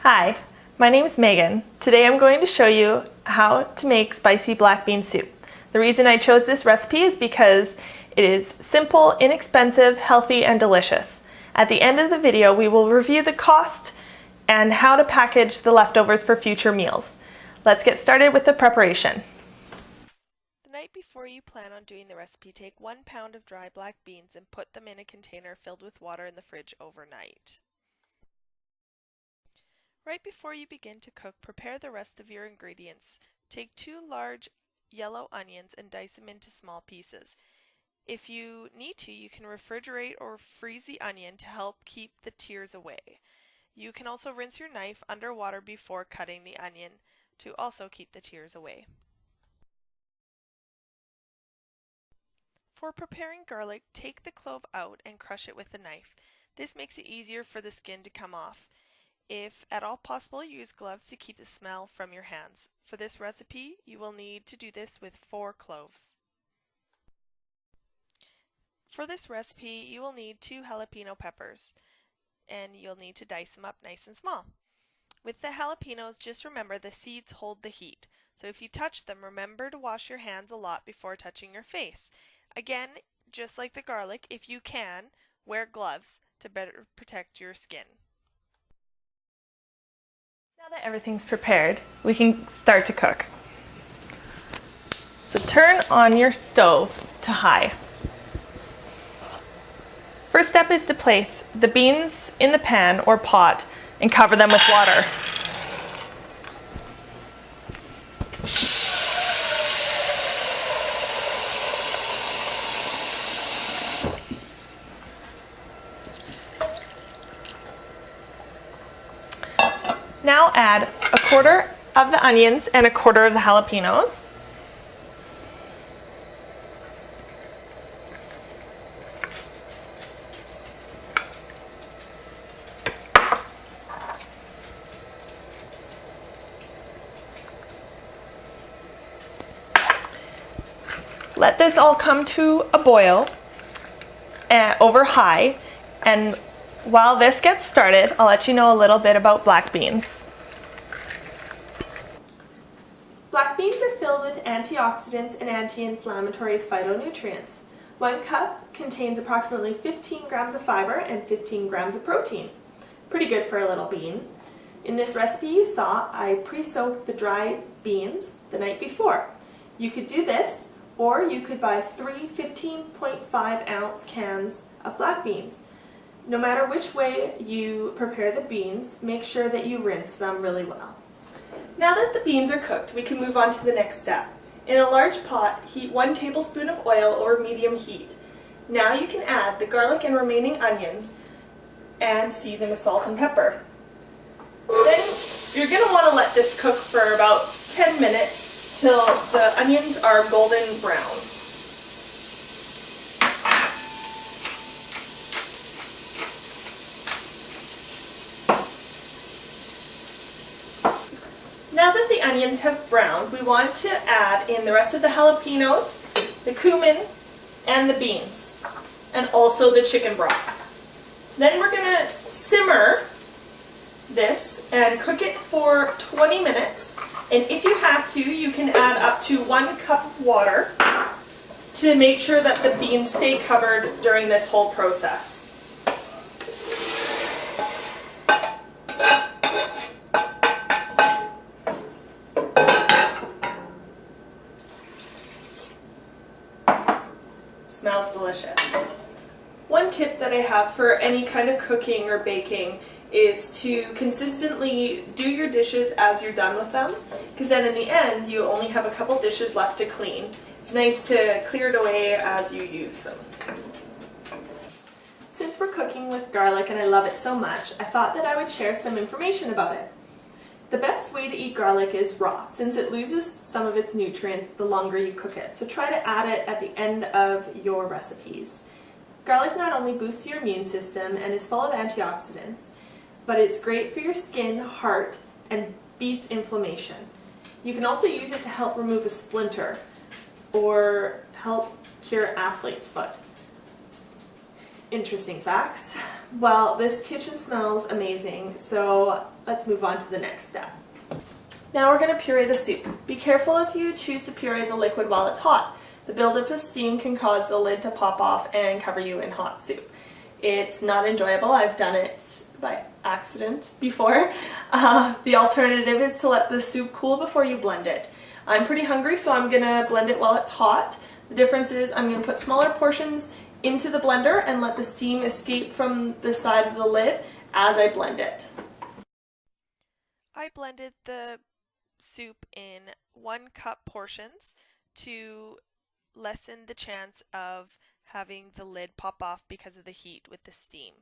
Hi, my name is Megan. Today I'm going to show you how to make spicy black bean soup. The reason I chose this recipe is because it is simple, inexpensive, healthy, and delicious. At the end of the video, we will review the cost and how to package the leftovers for future meals. Let's get started with the preparation. The night before you plan on doing the recipe, take 1 pound of dry black beans and put them in a container filled with water in the fridge overnight. Right before you begin to cook, prepare the rest of your ingredients. Take 2 large yellow onions and dice them into small pieces. If you need to, you can refrigerate or freeze the onion to help keep the tears away. You can also rinse your knife under water before cutting the onion to also keep the tears away. For preparing garlic, take the clove out and crush it with a knife. This makes it easier for the skin to come off. If at all possible, use gloves to keep the smell from your hands. For this recipe, you will need to do this with 4 cloves. For this recipe, you will need 2 jalapeno peppers, and you'll need to dice them up nice and small. With the jalapenos, just remember the seeds hold the heat. So if you touch them, remember to wash your hands a lot before touching your face. Again, just like the garlic, if you can, wear gloves to better protect your skin. Now that everything's prepared, we can start to cook. So turn on your stove to high. First step is to place the beans in the pan or pot and cover them with water. Now add 1/4 of the onions and 1/4 of the jalapenos. Let this all come to a boil over high, and while this gets started, I'll let you know a little bit about black beans. Black beans are filled with antioxidants and anti-inflammatory phytonutrients. 1 cup contains approximately 15 grams of fiber and 15 grams of protein. Pretty good for a little bean. In this recipe you saw, I pre-soaked the dry beans the night before. You could do this, or you could buy 3 15.5 ounce cans of black beans. No matter which way you prepare the beans, make sure that you rinse them really well. Now that the beans are cooked, we can move on to the next step. In a large pot, heat 1 tablespoon of oil over medium heat. Now you can add the garlic and remaining onions and season with salt and pepper. Then you're going to want to let this cook for about 10 minutes till the onions are golden brown. Now that the onions have browned, we want to add in the rest of the jalapenos, the cumin, and the beans, and also the chicken broth. Then we're going to simmer this and cook it for 20 minutes. And if you have to, you can add up to 1 cup of water to make sure that the beans stay covered during this whole process. Smells delicious. One tip that I have for any kind of cooking or baking is to consistently do your dishes as you're done with them, because then in the end you only have a couple dishes left to clean. It's nice to clear it away as you use them. Since we're cooking with garlic and I love it so much, I thought that I would share some information about it. The best way to eat garlic is raw, since it loses some of its nutrients the longer you cook it. So try to add it at the end of your recipes. Garlic not only boosts your immune system and is full of antioxidants, but it's great for your skin, heart, and beats inflammation. You can also use it to help remove a splinter or help cure athlete's foot. interesting facts. Well, this kitchen smells amazing, so let's move on to the next step. Now we're going to puree the soup. Be careful if you choose to puree the liquid while it's hot. The buildup of steam can cause the lid to pop off and cover you in hot soup. It's not enjoyable. I've done it by accident before. The alternative is to let the soup cool before you blend it. I'm pretty hungry, so I'm going to blend it while it's hot. The difference is I'm going to put smaller portions into the blender and let the steam escape from the side of the lid as I blend it. I blended the soup in 1 cup portions to lessen the chance of having the lid pop off because of the heat with the steam.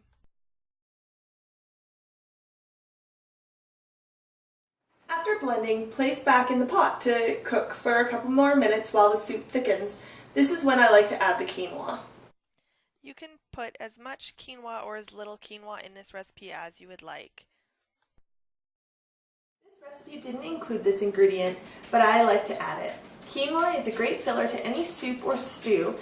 After blending, place back in the pot to cook for a couple more minutes while the soup thickens. This is when I like to add the quinoa. You can put as much quinoa or as little quinoa in this recipe as you would like. This recipe didn't include this ingredient, but I like to add it. Quinoa is a great filler to any soup or stew,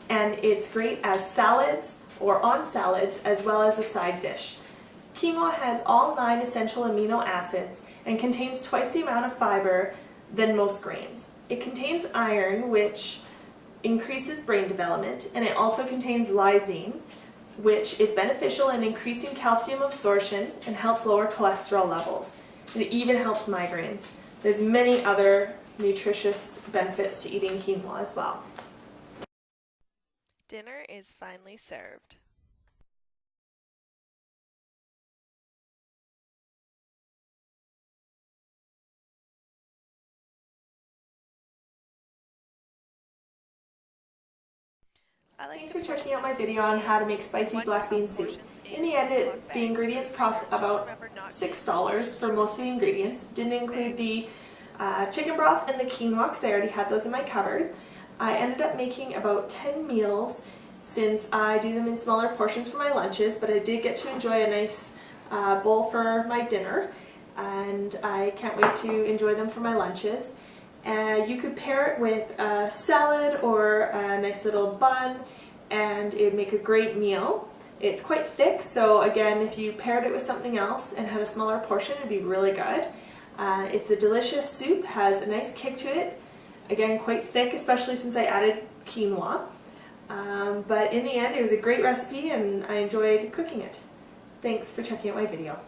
and it's great as salads or on salads as well as a side dish. Quinoa has all 9 essential amino acids and contains twice the amount of fiber than most grains. It contains iron, which increases brain development, and it also contains lysine, which is beneficial in increasing calcium absorption and helps lower cholesterol levels. And it even helps migraines. There's many other nutritious benefits to eating quinoa as well. Dinner is finally served. Thanks for checking out my video on how to make spicy black bean soup. In the end, the ingredients cost about $6 for most of the ingredients. Didn't include the chicken broth and the quinoa because I already had those in my cupboard. I ended up making about 10 meals since I do them in smaller portions for my lunches, but I did get to enjoy a nice bowl for my dinner, and I can't wait to enjoy them for my lunches. You could pair it with a salad or a nice little bun, and it would make a great meal. It's quite thick, so again, if you paired it with something else and had a smaller portion, it would be really good. It's a delicious soup, has a nice kick to it. Again, quite thick, especially since I added quinoa. But in the end, it was a great recipe and I enjoyed cooking it. Thanks for checking out my video.